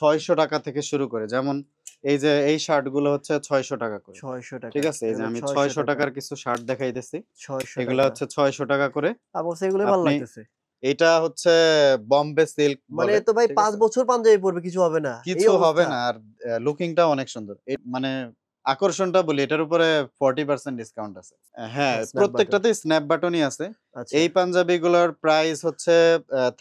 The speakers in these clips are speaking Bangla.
600 টাকা থেকে শুরু করে, যেমন এই যে এই শার্ট গুলো হচ্ছে 600 টাকা করে। 600 টাকা। ঠিক আছে, এই যে আমি 600 টাকার কিছু শার্ট দেখাইতেছি। 600 এগুলা টাকা। হচ্ছে 600 টাকা করে। আবার সেগুলো ভালো আপনি লাগতেছে। এটা হচ্ছে বোম্বে সিল্ক মানে বলে। তো ভাই ঠিক 5 আছে? বছর পাঞ্জাবি পরবে কিছু হবে না। এই কিছু হবে অবস্থা। না, আর লুকিংটা অনেক সুন্দর। মানে আকর্ষণটা বলি, এটার উপরে 40% ডিসকাউন্ট আছে। হ্যাঁ, হ্যাঁ, স্ন্যাপ বাটন। প্রত্যেকটাতেই স্ন্যাপ বাটনই আছে। আচ্ছা। এই পাঞ্জাবিগুলোর প্রাইস হচ্ছে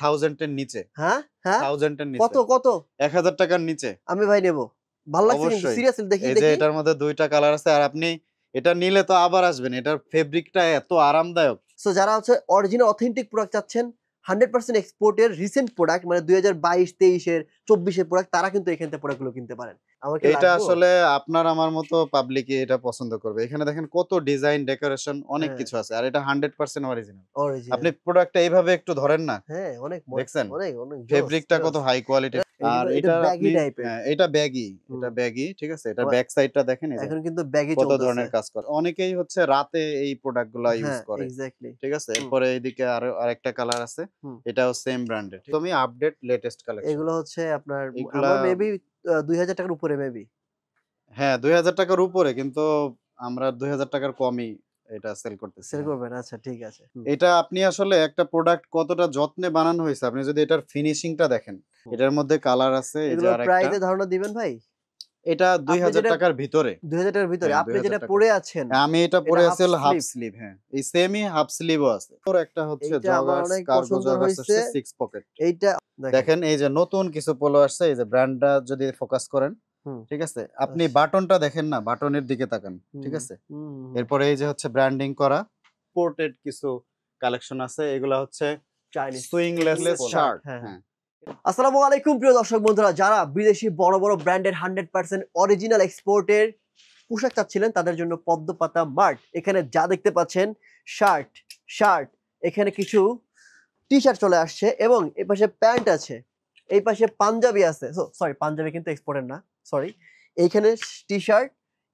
1000 এর নিচে। হ্যাঁ? হ্যাঁ? 1000 এর কত নিচে। কত? 1000 টাকার নিচে। আমি ভাই নেব। ভাল লাগছে কিন্তু অবশ্যই। সিরিয়াসলি দেখি এই যে দেখি। এটার মধ্যে ২ টা কালার আছে, আর আপনি এটা নিলে তো আবার আসবেন। এটার ফেব্রিকটা এত আরামদায়ক। সো যারা হচ্ছে অরিজিনাল অথেন্টিক প্রোডাক্ট চাচ্ছেন, 100% এক্সপোর্টের রিসেন্ট প্রোডাক্ট মানে 2022, 23 এর 24 এর প্রোডাক্ট, তারা কিন্তু এখান থেকে প্রোডাক্টগুলো কিনতে পারেন। আমার কি এটা লাগবে? আসলে আপনার আমার মতো পাবলিকই এটা পছন্দ করবে। এখানে দেখেন কত ডিজাইন, ডেকোরেশন অনেক হ্যাঁ, কিছু আছে। আর এটা 100% অরিজিনাল। আপনি অরিজিনাল। প্রোডাক্টটা এইভাবে একটু ধরেন না। হ্যাঁ, অনেক দেখছেন? অনেক অনেক জোস ফেব্রিকটা কত জোস। হাই কোয়ালিটির। আর এটা এটার ব্যাগি আপনি টাইপের। হ্যাঁ, এটা ব্যাগি। হুম। এটা ব্যাগি, ঠিক আছে? এটার আবার ব্যাক সাইডটা দেখেন, এই যে এখন কিন্তু ব্যাগই কত চলতেছে। ধরনের কাজ করে। অনেকেই হচ্ছে রাতে এই প্রোডাক্ট গুলা ইউজ হ্যাঁ, করে। এক্সাক্টলি। ঠিক আছে? হুম, এরপরে এইদিকে আরেকটা কালার আছে। হুম। এটাও সেম ব্র্যান্ডের। তুমি আপডেট লেটেস্ট কালেকশন। এগুলো হচ্ছে আপনার এগুলা আমার মেবি ২০০০ টাকার উপরে মেবি। হ্যাঁ, ২০০০ টাকার উপরে, কিন্তু আমরা ২০০০ টাকার কমই এটা সেল করতেছি। সেল হ্যাঁ। করবেন? আচ্ছা ঠিক আছে। হুম, এটা আপনি আসলে একটা প্রোডাক্ট কতটা যত্নে বানানো হইছে, আপনি যদি এটার ফিনিশিংটা দেখেন। হুম। এটার মধ্যে কালার আছে, এই যে এগুলোর আরেকটা। প্রাইস এর ধারণা দিবেন ভাই? এটা আপনি ২০০০ যেটা টাকার ভিতরে। ২০০০ টাকার ভিতরে হ্যাঁ, আপনি ২০০০ যেটা টাকা। পরে আছেন, আমি এটা এটা পরে হাফ আছি হলো হাফ স্লিভ। স্লিভ। হ্যাঁ, এই সেমই হাফ স্লিভও আছে। ওর একটা হচ্ছে এইটা আমার জগার্স, অনেক কার্গো পছন্দ জগার্স হইছে। আসছে 6 পকেট। এইটা দেখেন। দেখেন এই যে নতুন কিছু পোলো আসছে, এই যে ব্র্যান্ডটা যদি ফোকাস করেন, হুম, ঠিক আছে? আপনি বাটনটা দেখেন না, বাটনের দিকে তাকান। ঠিক হুম, আছে? হুম, হুম। এরপরে এই যে হচ্ছে ব্র্যান্ডিং করা পোর্টেড কিছু কালেকশন আছে। এগুলা হচ্ছে চাইনিজ সুইংলেস শার্ট। শার্ট। হ্যাঁ, হ্যাঁ। হ্যাঁ। আসসালামু আলাইকুম প্রিয় দর্শক বন্ধুরা, যারা বিদেশি বড় বড় ব্র্যান্ডের 100% অরিজিনাল এক্সপোর্টের পোশাক চাচ্ছিলেন তাদের জন্য পদ্মপাতা মার্ট। এখানে যা দেখতে পাচ্ছেন শার্ট শার্ট, এখানে কিছু টি শার্ট চলে আসছে এবং এই পাশে প্যান্ট আছে, এই পাশে পাঞ্জাবি আছে। সরি, পাঞ্জাবি কিন্তু এক্সপোর্টের না, সরি। এইখানে টি শার্ট,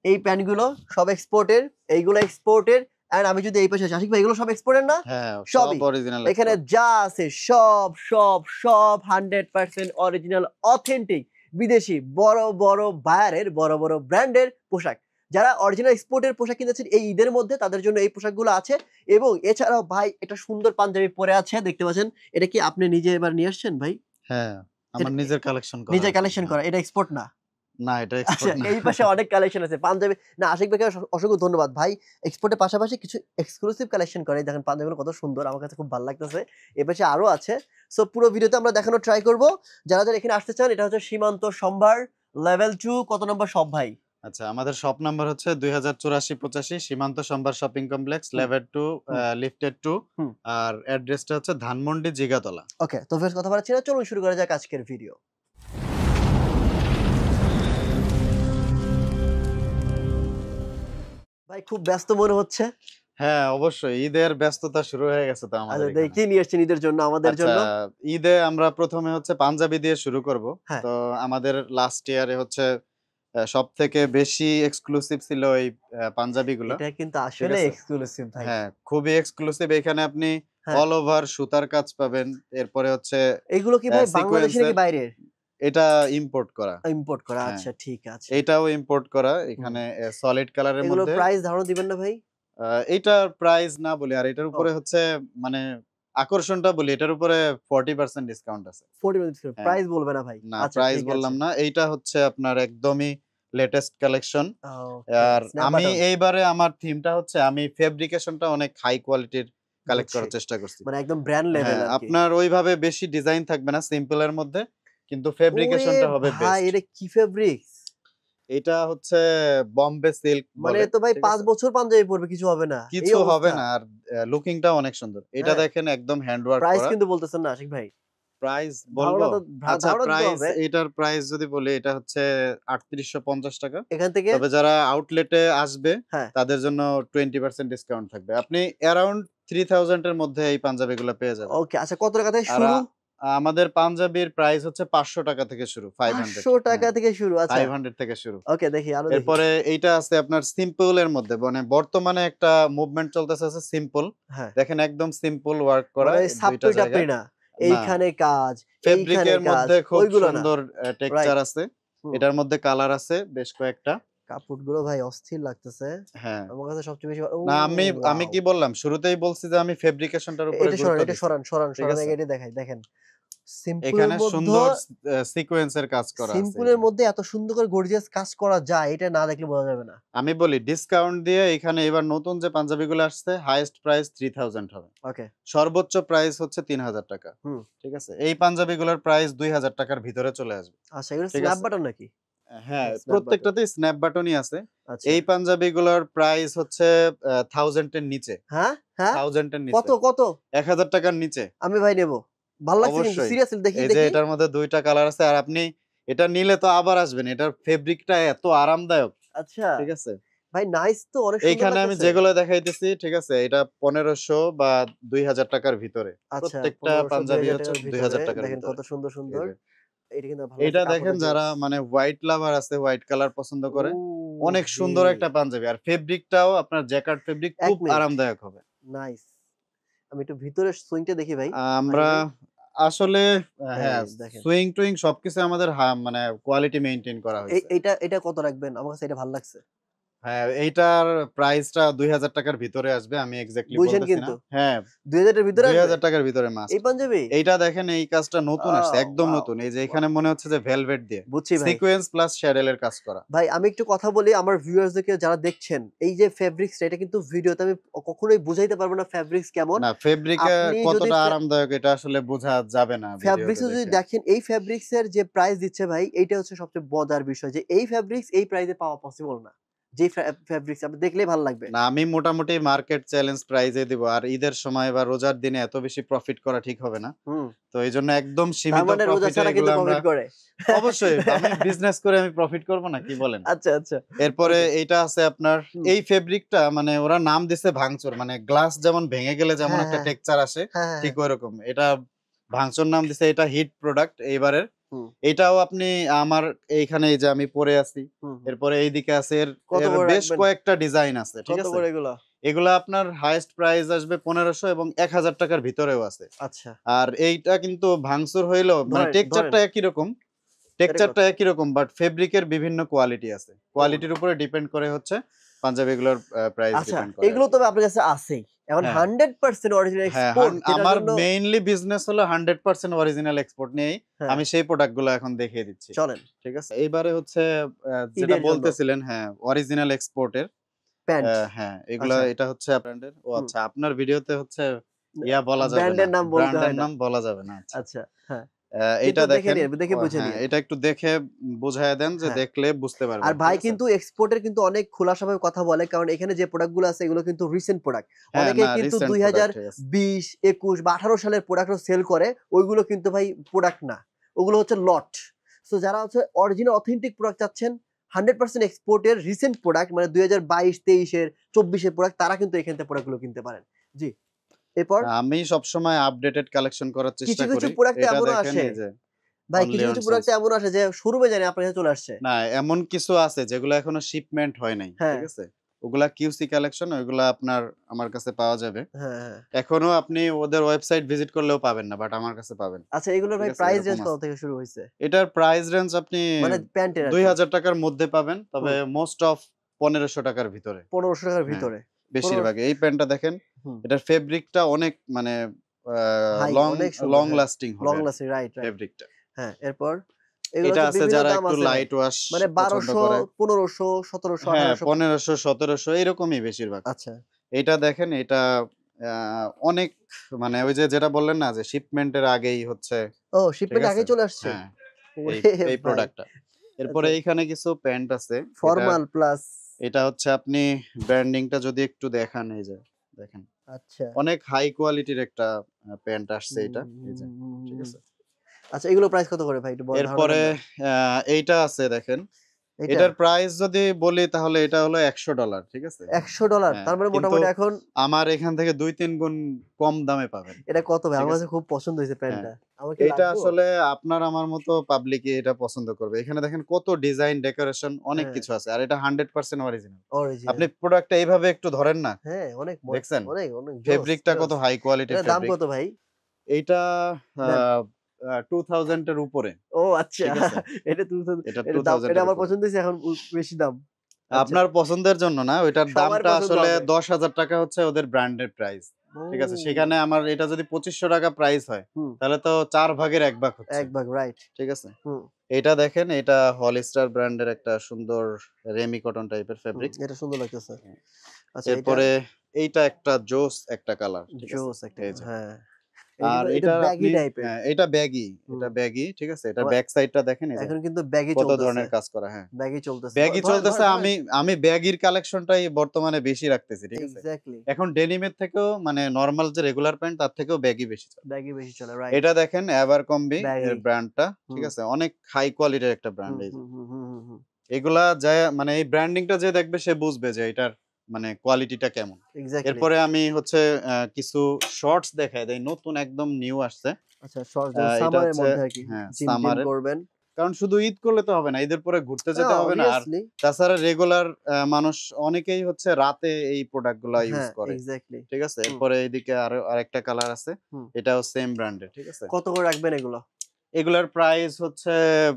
এই প্যান্টগুলো সব এক্সপোর্টের, এইগুলো এক্সপোর্টের। এন্ড আমি যদি এই পাশে আসি, আশিক ভাই এগুলো সব এক্সপোর্টের না? হ্যাঁ, সব সবই অরিজিনাল এখানে এক্সপোর্ট। যা আছে সব সব সব 100% অরিজিনাল অথেন্টিক বিদেশি বড় বড় বায়ারের বড় বড় ব্র্যান্ডের পোশাক। যারা অরিজিনাল এক্সপোর্টের পোশাক কিনেছেন এই ঈদের মধ্যে, তাদের জন্য এই পোশাকগুলো আছে। এবং এছাড়াও ভাই এটা সুন্দর পাঞ্জাবি পরে আছে, দেখতে পাচ্ছেন। এটা কি আপনি নিজে এবার নিয়ে আসছেন ভাই? হ্যাঁ, আমার নিজের কালেকশন করা নিজে আরকি। কালেকশন হ্যাঁ। করা, এটা এক্সপোর্ট না? না, এটা আচ্ছা, এক্সপোর্ট না। এই পাশে অনেক কালেকশন আছে পাঞ্জাবি। না, আশিক ভাইকে অসংখ্য ধন্যবাদ ভাই। এক্সপোর্টের পাশাপাশি কিছু এক্সক্লুসিভ কালেকশন করে। দেখেন পাঞ্জাবিগুলো কত সুন্দর, আমার কাছে খুব ভালো লাগতেছে। এই পাশে আরো আছে। সো পুরো ভিডিওতে আমরা দেখানোর ট্রাই করব। যারা যারা এখানে আসতে চান, এটা হচ্ছে সীমান্ত সম্ভার লেভেল 2 কত নম্বর শপ ভাই? আচ্ছা, আমাদের শপ নাম্বার হচ্ছে ২০৮৪-৮৫ সীমান্ত সম্ভার শপিং কমপ্লেক্স, হুম, লেভেল 2, হুম, লিফটেড 2। হুম। আর অ্যাড্রেসটা হচ্ছে ধানমন্ডি জিগাতলা। ওকে, তো ফের কথা বাড়াচ্ছি না, চলুন শুরু করা যাক আজকের ভিডিও। ভাই খুব ব্যস্ত মনে হচ্ছে। হ্যাঁ, অবশ্যই ঈদের ব্যস্ততা শুরু হয়ে গেছে তো আমাদের আচ্ছা, এখানে। কি নিয়ে আসছেন ঈদের জন্য আমাদের আচ্ছা, জন্য? ঈদে আমরা ১ম এ হচ্ছে পাঞ্জাবি দিয়ে শুরু করব। হ্যাঁ, তো আমাদের লাস্ট ইয়ারে হচ্ছে সবথেকে বেশি এক্সক্লুসিভ ছিল এই পাঞ্জাবিগুলা। এটা কিন্তু ঠিক আসলে আছে? এক্সক্লুসিভ ভাই। হ্যাঁ, খুবই এক্সক্লুসিভ। এখানে আপনি হ্যাঁ, অল ওভার সুতার কাজ পাবেন। এরপরে হচ্ছে এগুলো কি ভাই বাংলাদেশি নাকি সিকোয়েন্সের। বাইরের? এটা ইম্পোর্ট করা। ইম্পোর্ট করা। হ্যাঁ, আচ্ছা ঠিক আছে। এইটাও ইম্পোর্ট করা। হুম। এখানে সলিড কালারের এগুলোর মধ্যে। প্রাইস ধারণা দিবেন না ভাই? আ এইটার প্রাইস না বলি, আর এটার ও, উপরে হচ্ছে মানে আকর্ষণটা বলি, এটার উপরে 40% ডিসকাউন্ট আছে। 40 মিনিটস করে। হ্যাঁ, প্রাইস বলবে না ভাই। না আচ্ছা প্রাইস ঠিক আছে। বললাম না। এইটা হচ্ছে আপনার একদমই লেটেস্ট কালেকশন। ওকে, আর স্ন্যাপ আমি বাটন। এইবারে আমার থিমটা হচ্ছে আমি ফেব্রিকেশনটা অনেক হাই কোয়ালিটির কালেক্ট বুঝছি। করার চেষ্টা করছি। মানে একদম ব্র্যান্ড লেভেল হ্যাঁ, আরকি। আপনার ওইভাবে বেশি ডিজাইন থাকবে না, সিম্পল এর মধ্যে। কিন্তু ওরে ফেব্রিকেশনটা হবে ভাই, বেস্ট। এটা কি ফেব্রিক্স? এটা হচ্ছে বোম্বে সিল্ক মানে বলে। তো ভাই ঠিক ৫ আছে? বছর পাঞ্জাবি পরবে, কিছু হবে না। এই কিছু হবে অবস্থা। না, আর লুকিংটাও অনেক সুন্দর। এটা হ্যাঁ, দেখেন একদম হ্যান্ড ওয়ার্ক প্রাইস করা। কিন্তু বলতেছেন না আশিক ভাই। প্রাইস ধারণা বলবো? তো আচ্ছা, ধারণা দিতে প্রাইস হবে। এটার প্রাইস যদি বলি, এটা হচ্ছে ৳৩৮৫০ টাকা। এখান থেকে তবে যারা আউটলেটে আসবে হ্যাঁ। তাদের জন্য 20% ডিসকাউন্ট থাকবে। আপনি অ্যারাউন্ড 3000 এর মধ্যে এই পাঞ্জাবিগুলা পেয়ে যাবেন। ওকে, আচ্ছা কত টাকা থেকে আর শুরু? আমাদের পাঞ্জাবির প্রাইস হচ্ছে ৳৫০০ টাকা থেকে শুরু, 500। ৫০০ টাকা হ্যাঁ, থেকে শুরু। আচ্ছা। 500 থেকে শুরু। ওকে, দেখি আরো দেখি। এরপরে এইটা আছে আপনার সিম্পল এর মধ্যে। মানে বর্তমানে একটা মুভমেন্ট চলতেছে আছে সিম্পল। হ্যাঁ। দেখেন একদম সিম্পল ওয়ার্ক করা মানে এই ২ টা সাপ্পি টাপ্পি জায়গায়। না। এইখানে কাজ, এইখানে ফেব্রিকের কাজ, মধ্যে খুব ওইগুলো না। সুন্দর টেক্সচার রাইট। আছে। হুম। এটার মধ্যে কালার আছে বেশ কয়েকটা। কাপড়গুলো ভাই অস্থির লাগতেছে। হ্যাঁ। আমার কাছে সবচেয়ে বেশি ও না আমি ওয়াও! কি বললাম? শুরুতেই বলছি যে আমি ফেব্রিকেশনটার উপরে এটা সরান, গুরুত্ব এটা দিচ্ছি। সরান, সরান, ঠিক সরান আছে? আগে এটা দেখাই। দেখেন। সিম্পলের এখানে মধ্যে সুন্দর সিকোয়েন্সের কাজ করা আছে এই সিম্পলের যে। মধ্যে এত সুন্দর করে গর্জিয়াস কাজ করা যায়, এটা না দেখলে বোঝা যাবে না। আমি বলি ডিসকাউন্ট দিয়ে এখানে এবার নতুন যে পাঞ্জাবিগুলো আসছে হাইয়েস্ট প্রাইস 3000 হবে। ওকে। সর্বোচ্চ প্রাইস হচ্ছে ৳৩,০০০। হুম। ঠিক আছে? এই পাঞ্জাবিগুলোর প্রাইস ৳২,০০০ ভিতরে চলে আসবে। আচ্ছা, এগুলো ঠিক স্ন্যাপ আছে? বাটন নাকি? হ্যাঁ, স্ন্যাপ বাটন। প্রত্যেকটাতেই স্ন্যাপ বাটনই আছে। আচ্ছা। এই পাঞ্জাবিগুলোর প্রাইস হচ্ছে 1000 এর নিচে। হ্যাঁ? হ্যাঁ? 1000 এর কত, নিচে। কত? ৳১,০০০ নিচে। আমি ভাই নেবো। ভাল লাগছে কিন্তু অবশ্যই। সিরিয়াসলি দেখি, এই যে দেখি। এটার মধ্যে ২ টা কালার আছে। আর আপনি এটা নিলে তো আবার আসবেন। এটার ফেব্রিকটা এত আরামদায়ক। আচ্ছা। ঠিক আছে? ভাই নাইস তো, অনেক সুন্দর এইখানে আমি লাগতেছে। যেগুলো দেখাইতেছি, ঠিক আছে? এটা ১৫০০ বা ৳২,০০০ ভিতরে। আচ্ছা, প্রত্যেকটা ১৫০০ পাঞ্জাবি ৳২,০০০ হচ্ছে র ভিতরে ৳২,০০০ দেখেন ভিতরে। কত সুন্দর, এই সুন্দর। যে। এটা কিন্তু ভালো এইটা লাগছে, দেখেন কাপড়টা যারা জোস। মানে হোয়াইট লাভার আছে, হোয়াইট কালার পছন্দ করে। অনেক ওরে! সুন্দর একটা পাঞ্জাবি। আর ফেব্রিকটাও আপনার জ্যাকার্ড ফেব্রিক ১ খুব মিনিট। আরামদায়ক হবে। নাইস। আমি একটু ভিতরের সুইংটা দেখি ভাই। আমরা ফাহিমের। আসলে এই হ্যাঁ, দেখেন। সুইং-টুইং সবকিছু আমাদের মানে কোয়ালিটি মেইনটেইন করা হইছে। এইটা কত রাখবেন? আমার কাছে এটা ভাল লাগছে। হ্যাঁ, এইটার প্রাইসটা ৳২,০০০ বুঝছেন এক্সাক্টলি আমি এক্সাক্টলি বুঝছেন বলতেছি না। কিন্তু। হ্যাঁ, ৳২,০০০ এর ভিতরে আসবে? ৳২,০০০ ভিতরে মাস্ট। এই পাঞ্জাবি? এইটা দেখেন এই কাজটা নতুন আসছে, একদম ওয়াও! নতুন। এই যে ওয়াও! এখানে মনে হচ্ছে যে ভেলভেট দিয়ে বুঝছি ভাই। সিকোয়েন্স প্লাস শ্যাডেল এর কাজ করা। ভাই আমি একটু কথা বলি আমার ভিউয়ার্সদেরকে যারা দেখছেন। এই যে ফেব্রিক্সটা এটা কিন্তু ভিডিওতে আমি কখনোই বুঝাইতে পারব না ফেব্রিক্স কেমন। না ফেব্রিকে আপনি যদি কতটা আরামদায়ক এটা আসলে বোঝা যাবে না ভিডিওতে ফেব্রিক্সও যদি দেখে। দেখেন, এই ফেব্রিক্স এর যে প্রাইস দিচ্ছে ভাই, এইটা হচ্ছে সবচেয়ে মজার বিষয় যে এই ফেব্রিক্স এই প্রাইসে পাওয়া পসিবল না। যে ফেব্রিক্স আপনি দেখলেই ভালো লাগবে। না আমি মোটামুটি মার্কেট চ্যালেঞ্জ প্রাইজে দিব। আর ঈদের সময় বা রোজার দিনে এত বেশি প্রফিট করা ঠিক হবে না। হুম। তো এইজন্য একদম তার সীমিত মানে রোজা প্রফিটে ছাড়া এগুলো কিন্তু আমরা প্রফিট করে। অবশ্যই আমি বিজনেস করে আমি প্রফিট করব না কি বলেন? আচ্ছা, আচ্ছা। এরপরে ওকে। এইটা আছে আপনার হুম। এই ফেব্রিকটা মানে ওরা নাম দিছে ভাঙচুর। মানে গ্লাস যেমন ভেঙে গেলে যেমন হ্যাঁ, একটা হ্যাঁ। টেক্সচার আসে হ্যাঁ, হ্যাঁ, ঠিক হ্যাঁ। ঐরকম। এটা ভাঙচুর নাম দিছে এটা হিট প্রোডাক্ট এইবারের। হুম, এটাও আপনি আমার এইখানে এই যে আমি পরে আছি। হুম, হুম। এরপরে এইদিকে আছে কত এর করে বেশ রাখবেন? কয়েকটা ডিজাইন আছে। ঠিক কত আছে? করে এগুলা? এগুলা আপনার হাইয়েস্ট প্রাইস আসবে ১৫০০ এবং ৳১,০০০ ভিতরেও আছে। আচ্ছা। আর এইটা কিন্তু ভাঙচুর হইলেও মানে ধরেন, ধরেন। টেক্সচারটা একই রকম। এটা কত? টেক্সচারটা একই রকম বাট ফেব্রিকের বিভিন্ন কোয়ালিটি আছে। ও কোয়ালিটির উপরে ডিপেন্ড করে হচ্ছে পাঞ্জাবিগুলোর প্রাইস আচ্ছা, ডিপেন্ড করে এগুলো আরকি। তবে আপনার কাছে আছেই। এখন হ্যাঁ, 100% অরিজিনাল হ্যাঁ, এক্সপোর্ট যেটার আমার জন্য মেইনলি বিজনেস হলো 100% অরিজিনাল এক্সপোর্ট নিয়েই। হ্যাঁ, আমি সেই প্রোডাক্ট গুলো এখন দেখিয়ে দিচ্ছি। চলেন। ঠিক আছে? এইবারে হচ্ছে যেটা ঈদের জন্য বলতেছিলেন হ্যাঁ, অরিজিনাল এক্সপোর্ট এর প্যান্ট। হ্যাঁ, এগুলা আচ্ছা, এটা হচ্ছে ব্র্যান্ডের। ও হুম। আচ্ছা আপনার ভিডিওতে হচ্ছে ইয়া বলা যাবে না। ব্র্যান্ডের নাম বলতে ব্র্যান্ডের হয় না। নাম বলা যাবে না। আচ্ছা। আচ্ছা, হ্যাঁ। এইটা কিন্তু দেখে দেখেন নিয়েন, দেখে বুঝে হ্যাঁ, নিয়েন। এটা একটু দেখে বুঝাইয়া দেন যে হ্যাঁ। দেখলে বুঝতে আর পারবেন। ঠিক ভাই আছে? কিন্তু এক্সপোর্টের কিন্তু অনেক খোলাসাভাবে কথা বলে। কারণ এখানে যে প্রোডাক্ট গুলো আছে এগুলো কিন্তু রিসেন্ট প্রোডাক্ট। হ্যাঁ, অনেকে না কিন্তু রিসেন্ট প্রোডাক্ট ঠিক আছে। ২০২০, ২১ বা ১৮ সালের প্রোডাক্টও সেল করে। ওইগুলো কিন্তু ভাই প্রোডাক্ট না। ওগুলো হচ্ছে লট। সো যারা হচ্ছে অরিজিনাল অথেন্টিক প্রোডাক্ট চাচ্ছেন 100% এক্সপোর্টের রিসেন্ট প্রোডাক্ট মানে ২০২২, ২৩ এর, ২৪ এর প্রোডাক্ট তারা কিন্তু এখান থেকে প্রোডাক্টগুলো কিনতে পারেন। জি। এরপর আমি সবসময় আপডেটেড কালেকশন করার কিছু, চেষ্টা কিছু করি। প্রোডাক্ট এটা এমনও দেখেন আসে এই যে ভাই অনলি কিছু, অন কিছু প্রোডাক্ট সানস এমন আসে যে শোরুমে জানি আপনার কাছে চলে আসছে। না এমন কিছু আছে যেগুলো এখনো শিপমেন্ট হয় নাই। হ্যাঁ, ঠিক আছে? ওগুলা কিউসি কালেকশন ওইগুলা আপনার আমার কাছে পাওয়া যাবে। হ্যাঁ, হ্যাঁ। এখনো আপনি ওদের ওয়েবসাইট ভিজিট করলেও পাবেন না বাট আমার কাছে পাবেন। আচ্ছা এগুলোর ঠিক ভাই আছে? প্রাইস এরকম রেঞ্জ কত আছে। থেকে শুরু হইছে? এটার প্রাইস রেঞ্জ আপনি মানে প্যান্টের আরকি। ৳২,০০০ র মধ্যে পাবেন। তবে হুম, মোস্ট অফ ৳১৫০০ র ভিতরে। ৳১৫০০ র হ্যাঁ, ভিতরে। পনেরো বেশিরভাগ। এই প্যান্টটা দেখেন। হুম, এটার ফেব্রিকটা অনেক মানে আ হাই লং অনেক সুন্দর লং হ্যাঁ। লাস্টিং হবে লং আরকি লাস্টিং রাইট, রাইট। ফেব্রিকটা। হ্যাঁ, এরপর? এগুলো এটা হচ্ছে আছে বিভিন্ন যারা দাম একটু আছে ভাই। লাইট ওয়াশ মানে পছন্দ ১২০০, করে। ১৫০০, ১৭০০, হ্যাঁ, ১৮০০ ১৫০০, ১৭০০ এরকমই বেশিরভাগ। আচ্ছা। এটা দেখেন এটা আ অনেক মানে ওই যে যেটা বললেন না যে শিপমেন্ট এর আগেই হচ্ছে ও ঠিক শিপমেন্ট আছে? আগেই চলে আসছে? হ্যাঁ, এই ওরে এই ভাই! প্রোডাক্টটা। এরপরে আচ্ছা। এইখানে কিছু প্যান্ট আছে। এটা ফরমাল প্লাস এটা হচ্ছে আপনি ব্র্যান্ডিংটা যদি একটু দেখান এই যে দেখেন। আচ্ছা। অনেক হাই কোয়ালিটির একটা প্যান্ট আসছে এটা। এই যে ঠিক হুম। আছে? আচ্ছা এগুলো প্রাইস কত করে ভাই একটু ধারণা এরপরে দেন না? আ এইটা আছে দেখেন। এইটা? এটার প্রাইস যদি বলি তাহলে এটা হলো $১০০ ঠিক আছে? $১০০ হ্যাঁ, তার মানে কিন্তু মোটামুটি এখন আমার এখান থেকে ২-৩ গুণ কম দামে পাবেন। এটা কত ভাই? ঠিক আমার আছে? কাছে খুব পছন্দ হইছে হ্যাঁ। প্যান্টটা। আমার কি এইটা লাগবো? আসলে আপনার আমার মতো পাবলিকই এটা পছন্দ করবে। এখানে দেখেন কত ডিজাইন, ডেকোরেশন অনেক হ্যাঁ, কিছু আছে। আর এটা 100% অরিজিনাল। আপনি অরিজিনাল। প্রোডাক্টটা এইভাবে একটু ধরেন না। হ্যাঁ, অনেক দেখছেন? অনেক, অনেক জোস, ফেব্রিকটা কত জোস। হাই কোয়ালিটির এটার দাম ফেব্রিক। কত ভাই? এইটা দেন। 2000 এর উপরে। ও আচ্ছা। ঠিক আছে? এটা 2000 এটা এটা দাম 2000 এটা এর আমার উপরে। পছন্দ হইছে এখন বেশি দাম। আচ্ছা। আপনার পছন্দের জন্য না, ওইটার সবার দামটা পছন্দ আসলে হবে। ৳১০,০০০ হচ্ছে ওদের ব্র্যান্ডের প্রাইস। ঠিক আছে? সেখানে ও! আমার এটা যদি ৳২৫০০ প্রাইস হয়, হুম, তাহলে তো ৪ ভাগের ১ ভাগ হচ্ছে। ১ ভাগ রাইট। ঠিক আছে? হুম, এটা দেখেন, এটা হলিস্টার ব্র্যান্ডের একটা সুন্দর রেমি কটন টাইপের হুম। ফেব্রিক। এটা সুন্দর লাগতেছে। আচ্ছা এটা এরপরে এইটা একটা জোস একটা কালার। ঠিক আছে? জোস একটা এই যে। হ্যাঁ। এটা আর কিন্তু এটা এটার ব্যাগি আপনি টাইপের। হ্যাঁ, এটা ব্যাগি। হুম। এটা ব্যাগি। ঠিক আছে? এটার আবার ব্যাক সাইডটা দেখেন, এই যে এখন কিন্তু ব্যাগি কত চলতেছে। ধরনের কাজ করা। হ্যাঁ। ব্যাগি চলতেছে। ব্যাগি ধরেন, চলতেছে। ধরেন, ধরেন। আমি ব্যাগির কালেকশনটাই বর্তমানে বেশি রাখতেছি। ঠিক আছে? এক্সাক্টলি। এখন ডেনিমের থেকেও মানে নরমাল যে রেগুলার প্যান্ট তার থেকেও ব্যাগি বেশি চলে। ব্যাগি বেশি চলে রাইট। এটা দেখেন এভারকম্বি এর ব্যাগি। ব্র্যান্ডটা। ঠিক হুম, আছে? অনেক হাই কোয়ালিটির একটা ব্র্যান্ড হুম, এই যে। হুম, হুম, হুম, হুম, হুম। এগুলা যায় মানে এই ব্র্যান্ডিংটা যে দেখবে সে বুঝবে যে এটার মানে কোয়ালিটিটা কেমন। এক্সাক্টলি। এরপরে আমি হচ্ছে কিছু শর্টস দেখাই দেই। নতুন একদম নিউ আসছে। আচ্ছা শর্টস যেমন এটা সামারের হচ্ছে মধ্যে আরকি। হ্যাঁ, জিম-টিম সামারের। করবেন। কারণ শুধু ঈদ করলে তো হবে না। ঈদের পরে ঘুরতে যেতে হবে না। আর অবভিয়াসলি। তাছাড়া রেগুলার মানুষ অনেকেই হচ্ছে রাতে এই প্রোডাক্ট গুলা ইউজ হ্যাঁ, করে। এক্সাক্টলি। ঠিক আছে? হুম, এরপরে এইদিকে আরেকটা কালার আছে। হুম। এটাও সেম ব্র্যান্ডের। ঠিক আছে? কত করে রাখবেন এগুলো? এগুলার প্রাইস হচ্ছে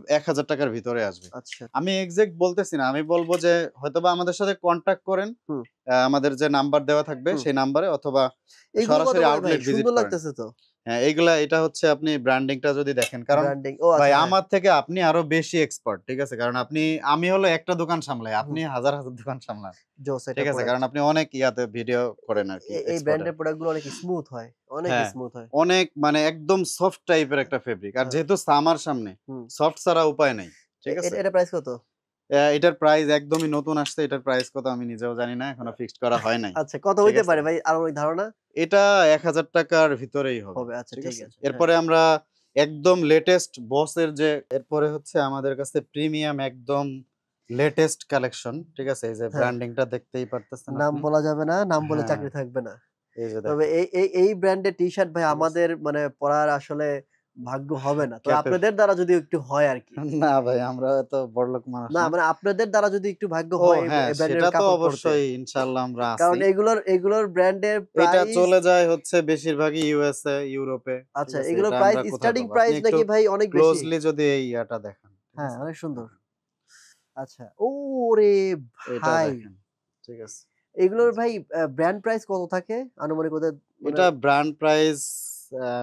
৳১,০০০ র ভিতরে আসবে। আচ্ছা। আমি এক্সাক্ট বলতেছি না। আমি বলব যে হয়তোবা আমাদের সাথে কনট্যাক্ট করেন। হুম, আমাদের যে নাম্বার দেওয়া থাকবে হুম। সেই নাম্বারে, অথবা এগুলো কত সরাসরি করে ভাই? আউটলেট ভিজিট সুন্দর করেন। লাগতেছে তো। হ্যাঁ, এটা হচ্ছে আপনি ব্র্যান্ডিংটা যদি দেখেন। কারণ ব্র্যান্ডিং ও ভাই আচ্ছা হ্যাঁ। আমার থেকে আপনি আরো বেশি এক্সপার্ট। ঠিক আছে? কারণ আমি হলো একটা দোকান সামলাই। হুম, আপনি হাজার, হাজার দোকান সামলান। জোস একটা ঠিক আছে? কারণ প্রোডাক্ট। আপনি অনেক ইয়াতে ভিডিও করেন আরকি এই এক্সপোর্টের। ব্র্যান্ডের প্রোডাক্ট গুলো অনেক স্মুথ হয়। অনেক হ্যাঁ, স্মুথ হয়। অনেক মানে একদম সফট টাইপের একটা ফেব্রিক। আর হ্যাঁ, যেহেতু সামার সামনে, হুম। সফট ছাড়া উপায় নাই। ঠিক আছে? এটা প্রাইস কত? এটার প্রাইস একদমই নতুন আসছে। এটার প্রাইস কত আমি নিজেও জানি না। এখনো ফিক্সড করা হয় নাই। আচ্ছা কত ঠিক হইতে আছে? পারে ভাই আনুমানিক ধারণা? এটা ৳১,০০০ র ভিতরেই হবে। হবে আচ্ছা ঠিক ঠিক আছে? আছে। হ্যাঁ। এরপরে আমরা একদম লেটেস্ট বসের যে এরপরে হচ্ছে আমাদের কাছে প্রিমিয়াম একদম লেটেস্ট কালেকশন। ঠিক আছে? এই যে হ্যাঁ, ব্র্যান্ডিংটা দেখতেই পারতেছেন নাম আপনি। বলা যাবে না। নাম বলে হ্যাঁ, চাকরি থাকবে না। এই যে তবে দেখেন। এই ব্র্যান্ডের টি-শার্ট ভাই ঠিক আছে? আমাদের মানে পড়ার আসলে ভাগ্য হবে না। তো ক্যাপেব আপনাদের দ্বারা যদি একটু হয় আরকি। না ভাই, আমরা এত বড়লোক মানুষ না না। মানে আপনাদের দ্বারা যদি একটু ভাগ্য ও হয় হ্যাঁ, এই ব্র্যান্ডের সেটা তো কাপড় পড়তে। অবশ্যই ইনশাআল্লাহ আমরা কারণ আছি। এগুলোর ব্র্যান্ডের এটা প্রাইস চলে যায় হচ্ছে বেশিরভাগই ইউএসএ, ইউরোপে। ঠিক আচ্ছা আছে? এগুলোর এটা প্রাইস আমরা কোথায় স্টার্টিং পাবো? আপনি প্রাইস একটু নাকি ভাই অনেক বেশি? ক্লোজলি যদি এই ইয়াটা দেখান। ঠিক হ্যাঁ, আছে? অনেক সুন্দর। দেখেন। আচ্ছা। ওরে এটা ভাই! দেখেন। ঠিক আছে? এই এগুলোর যে। ভাই ব্র্যান্ড প্রাইস কত থাকে? আনুমানিক ওদের মানে এটা ব্র্যান্ড প্রাইস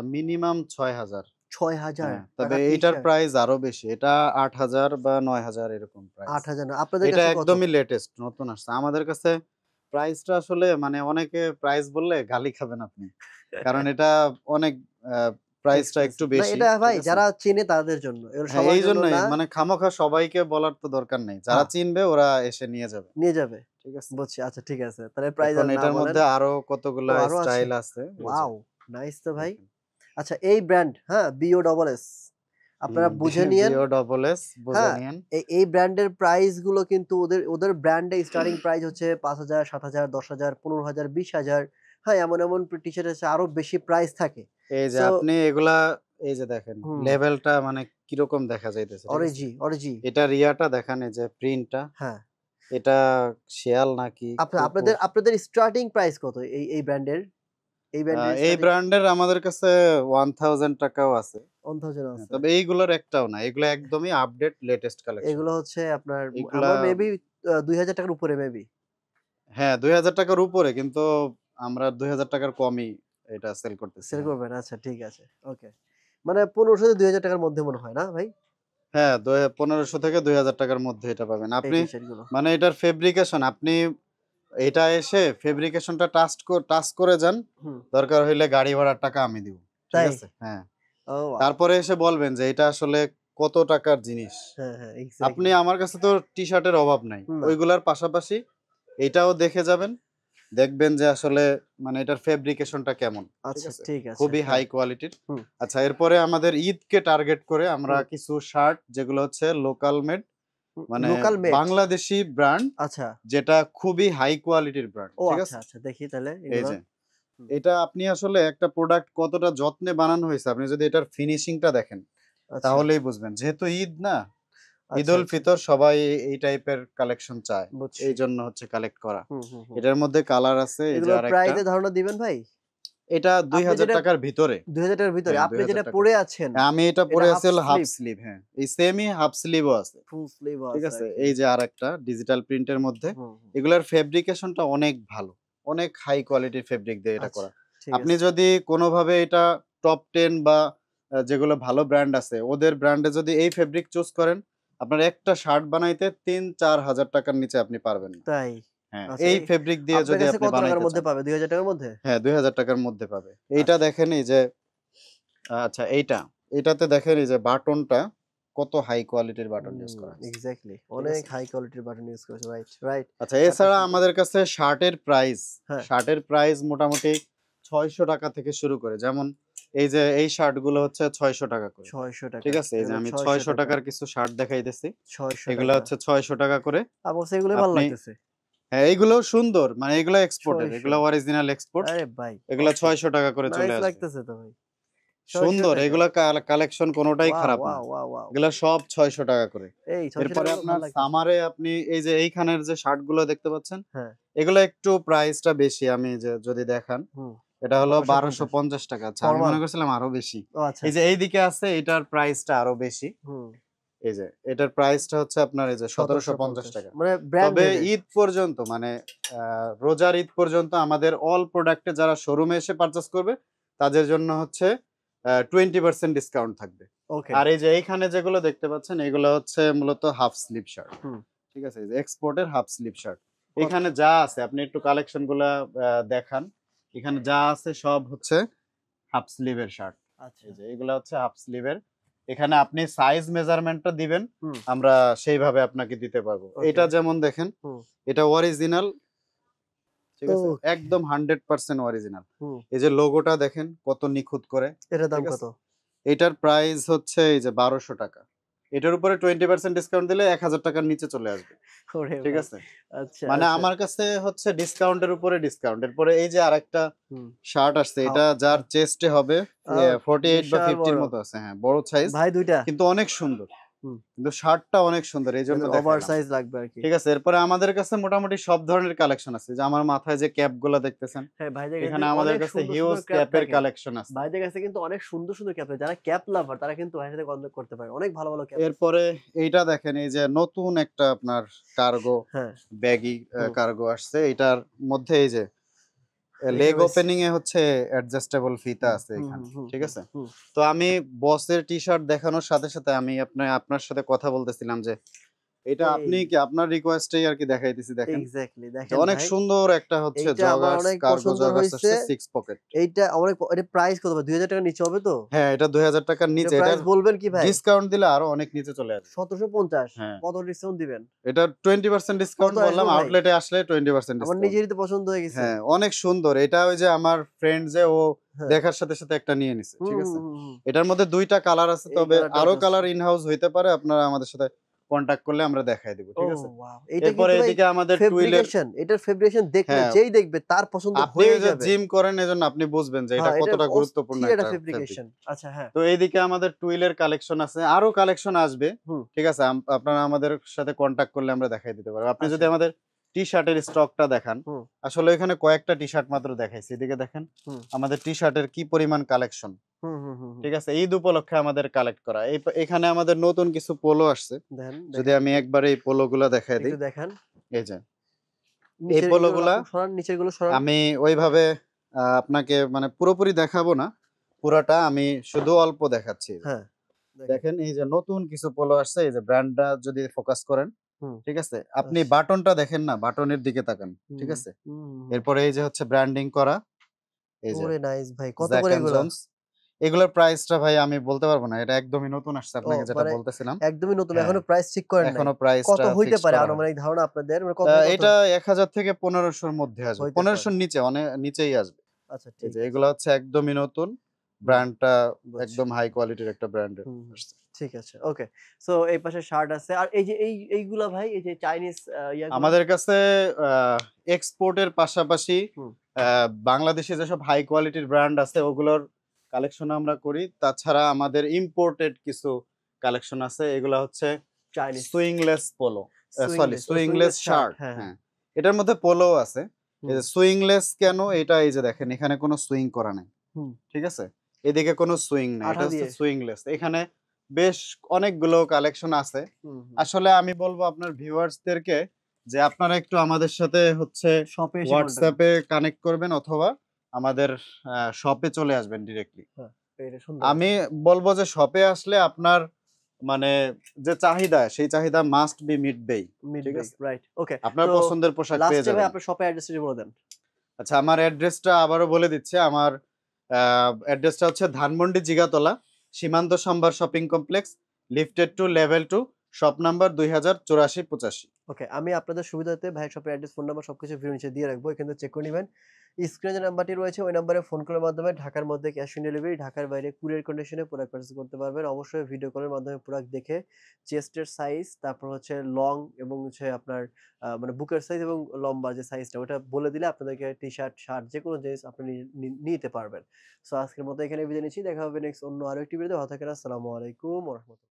মিনিমাম ৬,০০০। ৬,০০০ হ্যাঁ, তবে টাকার এইটার টি-শার্ট। প্রাইস আরো বেশি। এটা ৮,০০০ বা ৯,০০০ এরকম প্রাইস। ৮,০০০ না। আপনাদের এটা কাছে কত? একদমই লেটেস্ট নতুন আসছে। আমাদের কাছে প্রাইসটা আসলে মানে অনেকে প্রাইস বললে গালি খাবেন আপনি। কারণ এটা অনেক আ প্রাইসটা একটু এক্সপেন্সিভ। না বেশি। এটা ঠিক ভাই আছে? যারা চেনে তাদের জন্য। এগুলো হ্যাঁ, সবার জন্য এইজন্যই না। মানে খামোখা সবাইকে বলার তো দরকার নেই। যারা হ্যাঁ, চিনবে ওরা এসে নিয়ে যাবে। নিয়ে যাবে। ঠিক আছে? বুঝছি। আচ্ছা ঠিক আছে। তাহলে প্রাইস এখন আর না এটার বলেন। মধ্যে আরো ও কতগুলা আরো আছে? স্টাইল আছে। এই যে ওয়াও! নাইস তো ভাই। দেখেন। আচ্ছা এই ব্র্যান্ড, হ্যাঁ? BOSS আপনারা বুঝে নিয়েন। বিও ডবল এস বুঝে হ্যাঁ? নিয়েন। এই ব্র্যান্ডের প্রাইস গুলো কিন্তু ওদের ব্র্যান্ডে স্টার্টিং প্রাইস হচ্ছে ৫,০০০, ৭,০০০, ১০,০০০, ১৫,০০০, 20,০০০ হ্যাঁ, এমন টি-শার্ট আছে আরো বেশি প্রাইস থাকে। এই যে সো আপনি এগুলা এই যে দেখেন হুম, লেভেলটা মানে কিরকম দেখা যাইতেছে। ঠিক আছে? অরিজি এটার ইয়াটা দেখেন, এই যে প্রিন্টটা। হ্যাঁ। এটা শিয়াল নাকি কুকুর? আপনাদের স্টার্টিং প্রাইস কত এই ব্র্যান্ডের? এই ব্র্যান্ডের এই স্টার্টিং ব্র্যান্ডের আমাদের কাছে ৳১,০০০ আছে। 1000 হ্যাঁ, আছে। তবে এইগুলোর একটাও না। এগুলো একদমই আপডেট লেটেস্ট কালেকশন। এগুলো হচ্ছে আপনার এগুলা আমার মেবি ৳২,০০০ র উপরে মেবি। হ্যাঁ, ৳২,০০০ র উপরে, কিন্তু আমরা ৳২,০০০ র কমই এটা সেল করতেছি। সেল হ্যাঁ। করবেন? আচ্ছা ঠিক আছে। ওকে। মানে ১৫০০ থেকে ৳২,০০০ র মধ্যে মনে হয় না ভাই? হ্যাঁ, ১৫০০ থেকে ৳২,০০০ র মধ্যে এটা পাবেন। এই আপনি টি-শার্ট গুলো। মানে এটার ফেব্রিকেশন আপনি এটা এসে ফেব্রিকেশনটা টাচ করে যান। হুম, দরকার হইলে গাড়ি ভাড়ার টাকা আমি দিব। ঠিক তাই? আছে? হ্যাঁ। ও ওয়াও! তারপরে এসে বলবেন যে এটা আসলে কত টাকার জিনিস। হ্যাঁ, হ্যাঁ, আপনি এক্সাক্টলি। আমার কাছে তো টি-শার্টের অভাব নাই। না। ওইগুলার পাশাপাশি এটাও দেখে যাবেন। দেখবেন যে আসলে মানে এটার ফেব্রিকেশনটা কেমন। ঠিক আচ্ছা আছে? ঠিক আছে। খুবই হাই হ্যাঁ। কোয়ালিটির। হুম, আচ্ছা, এরপরে আমাদের ঈদকে টার্গেট করে আমরা হুম, কিছু শার্ট যেগুলো হচ্ছে লোকাল মেড, হুম। মানে লোকাল মেড? বাংলাদেশী ব্র্যান্ড, আচ্ছা। যেটা খুবই হাই কোয়ালিটির ব্র্যান্ড। ও ঠিক আচ্ছা, আছে? আচ্ছা। দেখি তাহলে এই এগুলা। যে হুম, এটা আপনি আসলে একটা প্রোডাক্ট কতটা যত্নে বানানো হয়েছে আপনি যদি এটার ফিনিশিংটা দেখেন আচ্ছা, তাহলেই বুঝবেন। যেহেতু ঈদ না, আচ্ছা, ঈদুল আচ্ছা। ফিতর সবাই এই টাইপের কালেকশন চায়। বুঝছি। এইজন্য হচ্ছে কালেক্ট করা। হুম, হুম, হুম। এটার মধ্যে কালার আছে এই যে এগুলোর আরেকটা। প্রাইস এর ধারণা দিবেন ভাই? এটা আপনি 2000 যেটা টাকার ভিতরে। 2000 টাকার ভিতরে হ্যাঁ, আপনি 2000 যেটা টাকা। পরে আছেন আমি এটা এটা পরে হাফ আছি হলো হাফ স্লিভ, স্লিভ, হ্যাঁ। এই সেমই হাফ স্লিভও আছে। ফুল স্লিভ ঠিক আছে আছে? ওকে। এই যে আরেকটা ডিজিটাল প্রিন্টের মধ্যে। হুম, হুম। এগুলার ফেব্রিকেশনটা অনেক ভালো। অনেক হাই কোয়ালিটির ফেব্রিক দিয়ে এটা আচ্ছা, করা। ঠিক আপনি আছে। যদি কোনোভাবে এটা টপ 10 বা যেগুলো ভালো ব্র্যান্ড আছে, ওদের ব্র্যান্ডে যদি এই ফেব্রিক চুজ করেন, আপনার একটা শার্ট বানাইতে ৩-৪ হাজার টাকার নিচে আপনি পারবেন না। তাই? হ্যাঁ, আচ্ছা এই ফেব্রিক দিয়ে আপনার যদি কাছে আপনি কত টাকার বানাইতে মধ্যে চান। পাবে? ২০০০ টাকার মধ্যে? হ্যাঁ, ৳২,০০০ টাকার মধ্যে পাবে। এইটা আচ্ছা। দেখেন এই যে আচ্ছা এইটা। এটাতে দেখেন এই যে বাটনটা কত হাই কোয়ালিটির বাটন ইউজ করা হয়েছে। এক্সাক্টলি। ঠিক অনেক আছে? হাই কোয়ালিটির বাটন ইউজ করেছে। Right, right. আচ্ছা শার্টটা এছাড়া সুন্দর। আমাদের কাছে হ্যাঁ, শার্টের প্রাইস মোটামুটি ৳৬০০ থেকে শুরু করে। যেমন এই যে এই শার্টগুলো হচ্ছে ৳৬০০ করে। ৳৬০০ ঠিক আছে? এই যে এগুলো আমি ৳৬০০ ৳৬০০ র কিছু শার্ট দেখাইতেছি। এগুলা ৳৬০০ হচ্ছে ৳৬০০ করে। আমার কাছে এগুলোই ভালো আপনি লাগতেছে। হ্যাঁ, এইগুলোও সুন্দর। মানে এগুলো এক্সপোর্টের। ৬০০ এগুলো অরিজিনাল এক্সপোর্ট। আরে ভাই এগুলা ওকে। ৳৬০০ করে চলে নাইস আসবে। লাগতেছে তো ভাই। সুন্দর। ৳৬০০ এগুলা কালেকশন কোনটাই ওয়াও, খারাপ না। Wow, wow, wow! এগুলা সব ৳৬০০ করে। এই ৳৬০০ এরপরে গুলো ভাল আপনার লাগতেছে। সামারে আপনি এই যে এইখানের যে শার্টগুলো দেখতে পাচ্ছেন, হ্যাঁ, এগুলো একটু প্রাইসটা বেশি। আমি যে যদি দেখান, হুম। এটা হলো ৳১২৫০ ৳১২৫০। আচ্ছা আমি ফরমাল? মনে করছিলাম আরো বেশি। ও আচ্ছা, এই যে আচ্ছা। এইদিকে আছে এটার প্রাইসটা আরো বেশি। হুম, এই যে এটার প্রাইসটা হচ্ছে আপনার এই যে ৳১৭৫০ ৳১৭৫০। মানে তবে ব্র্যান্ডেড এর। ঈদ পর্যন্ত মানে আ রোজার ঈদ পর্যন্ত আমাদের অল প্রোডাক্টে যারা শোরুমে এসে পারচেজ করবে, তাদের জন্য হচ্ছে 20% ডিসকাউন্ট থাকবে। ওকে। আর এই যে এইখানে যেগুলো দেখতে পাচ্ছেন, এগুলো হচ্ছে মূলত হাফ স্লিভ শার্ট। হুম। ঠিক আছে? এই যে এক্সপোর্টের হাফ স্লিভ শার্ট। কত এখানে যা আছে আপনি একটু কালেকশন গুলা দেখান। এখানে যা আছে সব হচ্ছে হাফ স্লিভের শার্ট। আচ্ছা। এই যে এগুলা হচ্ছে হাফ স্লিভের। এখানে আপনি সাইজ মেজারমেন্টটা দিবেন। হুম, আমরা সেইভাবে আপনাকে দিতে পারবো। ওকে। এটা যেমন দেখেন, হুম। এটা অরিজিনাল। ঠিক আছে? ওকে। একদম 100% অরিজিনাল। হুম। এই যে লোগোটা দেখেন কত নিখুঁত করে। এটার দাম ঠিক কত? আছে? এটার প্রাইস হচ্ছে এই যে ৳১২০০। এটার উপরে 20% ডিসকাউন্ট দিলে ৳১,০০০ র নিচে চলে আসবে। ওরে ঠিক ভাই! আছে? আচ্ছা, মানে আচ্ছা। আমার কাছে হচ্ছে ডিসকাউন্টের উপরে ডিসকাউন্ট। এরপরে এই যে আরেকটা হুম। শার্ট আসছে, হাও এটা যার আ চেস্টে হবে আ 48 বা বিশাল 50 র বড়। মতো আছে। হ্যাঁ, বড় সাইজ। ভাই ২ টা? কিন্তু অনেক সুন্দর। হুম। কিন্তু শার্টটা অনেক সুন্দর। এইজন্য মানে ওভার দেখাইলাম। সাইজ লাগবে আরকি। ঠিক আছে? এরপরে আমাদের কাছে মোটামুটি সব ধরনের কালেকশন আছে। যে আমার মাথায় যে ক্যাপ গুলা দেখতেছেন, হ্যাঁ, ভাইদের কাছে এখানে আমাদের অনেক কাছে সুন্দর, হিউজ সুন্দর ক্যাপ ক্যাপের থাকে। কালেকশন আছে। ভাইদের কাছে কিন্তু অনেক সুন্দর, সুন্দর ক্যাপ থাকে। যারা ক্যাপ লাভার তারা কিন্তু ভাইয়ের সাথে কনট্যাক্ট করতে পারে। অনেক ভালো, ভালো ক্যাপ আছে। এরপরে এইটা দেখেন, এই যে নতুন একটা আপনার কার্গো হ্যাঁ, ব্যাগি হুম। কার্গো আসছে। এটার মধ্যে এই যে লেগ এখানে ওপেনিং এ হচ্ছে অ্যাডজাস্টেবল ফিতা হুম, আছে হুম, এখানে। হুম, ঠিক হুম, আছে? হুম। তো আমি বসের টি-শার্ট দেখানোর সাথে, সাথে আমি আপনার সাথে কথা বলতেছিলাম যে এটা আপনি এই কি আপনার রিকোয়েস্টেই আরকি দেখাইতেছি দেখেন। এক্সাক্টলি যে দেখেন অনেক ভাই, সুন্দর একটা হচ্ছে এইটা আমার জগার্স অনেক কার্গো পছন্দ জগার্স হইছে। আসছে 6 পকেট। এইটা অনেক এটা প্রাইস কত ভাই? ৳২০০০ টাকার নিচে হবে তো? হ্যাঁ, এটা ৳২,০০০ র এটা নিচে। প্রাইস এটার বলবেন কি ভাই? ডিসকাউন্ট দিলে আরো অনেক নিচে চলে আসবে। ১৭৫০ হ্যাঁ, কত ডিসকাউন্ট দিবেন? এটা 20% কত ডিসকাউন্ট বললাম। আসবে ভাই? আউটলেটে আসলে 20% আমার ডিসকাউন্ট। নিজেরই তো পছন্দ হয়ে গেছে। হ্যাঁ, অনেক সুন্দর। এটা ওই যে আমার ফ্রেন্ড যে ও হ্যাঁ। দেখার সাথে, সাথে একটা নিয়ে নিছে। হুম, ঠিক হুম, আছে? হুম, হুম। এটার মধ্যে ২ টা কালার আছে। এই তবে কালারটাও আরো জোস। কালার ইন হাউস হইতে পারে। আপনারা আমাদের সাথে কনট্যাক্ট করলে আমরা দেখায় দিব। ঠিক ওহ আছে? ওয়াও! এইটা এরপরে কিন্তু ভাই এদিকে আমাদের টুইলের ফেব্রিকেশন, এটার ফেব্রিকেশন দেখলে হ্যাঁ, যেই দেখবে তার পছন্দ আপনি ওই হয়েই যে যাবে। জিম করেন এজন্য আপনি বুঝবেন যে এটা হ্যাঁ, এটা কতটা গুরুত্বপূর্ণ অস্থির একটা একটা ফেব্রিক। ফেব্রিকেশন। আচ্ছা হ্যাঁ। তো এইদিকে আমাদের টুইলের কালেকশন আছে। আরো কালেকশন আসবে। হুম, ঠিক আছে? আপনারা আমাদের সাথে কনট্যাক্ট করলে আমরা দেখায় দিতে পারবো। আপনি যদি আচ্ছা। আমাদের টি-শার্টের স্টকটা দেখান, হুম, আসলে এখানে কয়েকটা টি-শার্ট মাত্র দেখাইছি। এদিকে দেখেন হুম, আমাদের টি-শার্টের কি পরিমাণ কালেকশন। হুম, হুম, হুম, হুম। ঠিক আছে? ঈদ উপলক্ষে আমাদের কালেক্ট করা। এখানে আমাদের নতুন কিছু পোলো আসছে। যদি দেখান আমি একটু, একবারে এই পোলোগুলা দেখায় একটু দেই। দেখান। এই যে এই নিচের ইগুলো পোলোগুলা রাখুন, সরান, নিচের গুলো সরান। আমি ওইভাবে আপনাকে মানে পুরোপুরি দেখাবো না। পুরাটা আমি শুধু অল্প দেখাচ্ছি। হ্যাঁ, দেখেন। দেখেন এই যে নতুন কিছু পোলো আসছে। এই যে ব্র্যান্ডটা যদি ফোকাস করেন, হুম, ঠিক আছে? আপনি আচ্ছা। বাটনটা দেখেন না, বাটনের দিকে তাকান। ঠিক হুম, আছে? হুম, হুম। এরপরে এই যে হচ্ছে ব্র্যান্ডিং করা, এই যে ওরে নাইস ভাই। কত জ্যাক করে অ্যান্ড এগুলা? জোনস। এগুলোর প্রাইসটা ভাই আমি বলতে পারব না। এটা একদমই নতুন আসছে ও আপনাকে যেটা মানে বলতেছিলাম। একদমই নতুন। হ্যাঁ, এখনো প্রাইস ঠিক করেন নাই। এখনো কত প্রাইসটা হইতে ফিক্সড পারে করা হয়নি। আনুমানিক ধারণা আপনাদের? মানে কত থেকে কত এটা ১,০০০ থেকে ১৫০০ র মধ্যে আসবে। হইতে ১৫০০ পারে? র নিচে নিচেই আসবে। আচ্ছা এই ঠিক যে আছে। এগুলা হচ্ছে একদমই নতুন। হুম, ব্র্যান্ডটা বুঝছি। একদম হাই কোয়ালিটির একটা ব্র্যান্ডের হুম, হুম। আসছে। ঠিক আছে। ওকে। সো এই পাশে শার্ট আছে। আর এই যে এইগুলা ভাই এই যে চাইনিজ ইয়াগুলা? আমাদের কাছে আ এক্সপোর্টের পাশাপাশি হুম, আ বাংলাদেশে যেসব হাই কোয়ালিটির ব্র্যান্ড আছে ওগুলোর কালেকশন আমরা করি। তাছাড়া আমাদের ইম্পোর্টেড কিছু কালেকশন আছে। এগুলা হচ্ছে Chinese sleeveless polo. Sorry sleeveless sleeveless sleeveless shirt. Shirt. হ্যাঁ, হ্যাঁ। হ্যাঁ। এটার মধ্যে পোলোও আছে। এই যে সুইংলেস কেন এটা, এই যে দেখেন এখানে কোনো সুইং করা নাই, হুম। ঠিক আছে, এদিকে কোনো সুইং নাই, আঠা এটা হচ্ছে দিয়ে। সুইংলেস। এখানে বেশ অনেকগুলো কালেকশন আছে। হুম, হুম। আসলে আমি বলবো আপনার ভিউয়ার্সদেরকে যে আপনারা একটু আমাদের সাথে হচ্ছে শপে এসে কন্টাক্ট হোয়াটসঅ্যাপে কানেক্ট করবেন অথবা আমাদের শপে চলে আসবেন ডিরেক্টলি। হ্যাঁ, এটা সুন্দর আমি আছে। বলবো যে শপে আসলে আপনার মানে যে চাহিদা সেই চাহিদা মাস্ট বি মিটবেই, ঠিক মিডওয়ে আছে, রাইট। ওকে। আপনার তো পছন্দের পোশাক পেয়ে লাস্টে ভাই যাবেন। আপনার শপের অ্যাড্রেসটা বলে দেন। আচ্ছা, আমার অ্যাড্রেসটা আবারও বলে দিচ্ছি। আমার অ্যাড্রেসটা হচ্ছে Dhanmondi Jigatola, Simanta Sambhar shopping complex, lifted to level 2, shop number 2084-85। Okay, আমি আপনাদের সুবিধার্থে ভাইয়ের শপের অ্যাড্রেস, ফোন নাম্বার সবকিছু ভিডিও নিচে দিয়ে রাখবো। এখান থেকে চেক করে নিবেন। স্ক্রিনে যে নাম্বারটি রয়েছে ওই নাম্বারে ফোন করার মাধ্যমে ঢাকার মধ্যে ক্যাশ অন ডেলিভারি, ঢাকার বাইরে কুরিয়ার কন্ডিশনে প্রোডাক্ট পারচেজ করতে পারবেন। অবশ্যই ভিডিও কলের মাধ্যমে প্রোডাক্ট দেখে চেস্টের সাইজ, তারপর হচ্ছে লং এবং হচ্ছে আপনার মানে বুকের সাইজ এবং লম্বা যে সাইজটা ওটা বলে দিলে আপনাদেরকে টি-শার্ট, শার্ট যেকোনো জিনিস আপনি নিতে পারবেন। সো আজকের মতো এখানে বিদায় নিচ্ছি। দেখা হবে নেক্সট অন্য আরো একটি ভিডিওতে। ভালো থাকেন। আসসালামু আলাইকুম ওয়া রাহমাতুল্লাহ।